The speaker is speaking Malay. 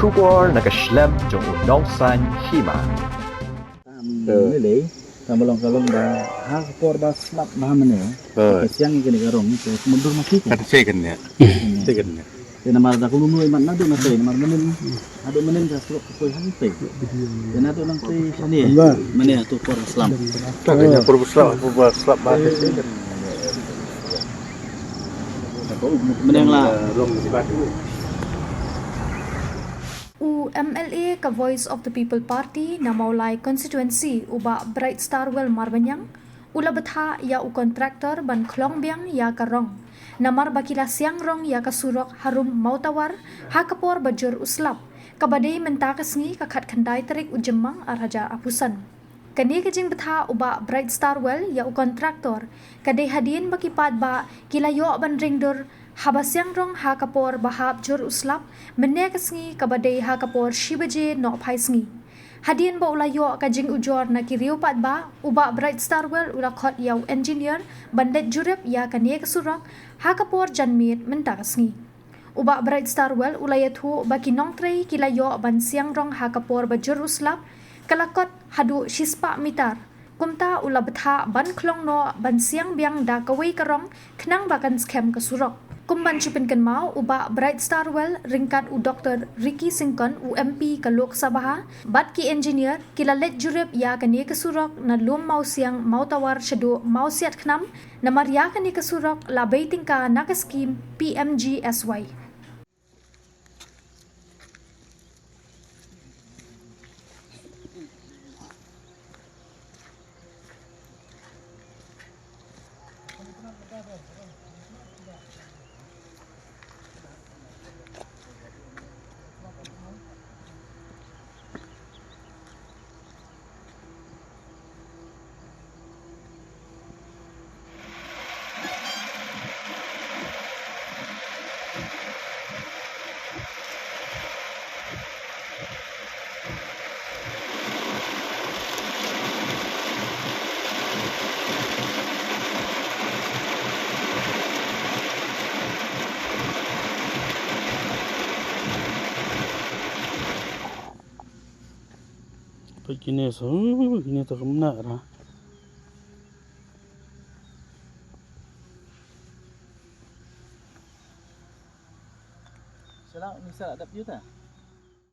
Shubor nakaslem jong unong san Hima. Lele, kalau dah hal korban slap bahan mana? Siang ini Rong, mundur masih. Kan second ya. Second ya. Jadi nama dah kalau nunggu iman nado nanti, nama menin, ada menin dah suruh kau yang nanti. Dan nado nanti ni, mana tu korban slap. Kagaknya korban slap bahan second. Menang lah. MLA ka Voice of the People Party na maulay constituency uba Brightstarwell Marbanyang ula betha ya u kontraktor ban Khlong Biang ya ka Rong namar bakila Siang Rong ya ka surok Harum Mawtawar ha kapor bajur uslap kabadai mentakasngi ka khat khandai tarik ujemang arhaja apusan kani kajing betha uba Brightstarwell ya u kontraktor kadai hadin bakipad ba kilayo ban ringdur Habasyang Rong ha kapor bahab jur uslap menekasngi kabadai ha kapor shibaje no phaisngi hadien ba ulayo kajing ujor na kiriu pat ba uba Brightstarwell ula khot yaw engineer bandet jurep ya kane kasurok ha kapor janmit mentakasngi uba Brightstarwell ulayathu bakinong trei kilayo ban Siang Rong ha kapor bajur uslap kalakot hadu shispa mitar kumta ula betha ban Khlong no ban Siang Biang da kawai karong khnang bakan scam kasurok kumban chipin kan mau uba Brightstarwell ringkat u Dr. Ricky Singkon u MP ka Lok Sabha bat ki engineer kilalet jurep ya kani kasurok na lum mau Siang Mawtawar shadu mau siat khnam na marya kani kasurok la baiting ka naka scheme PMGSY Begini tu kemana lah? Salah, misal ada piu tak?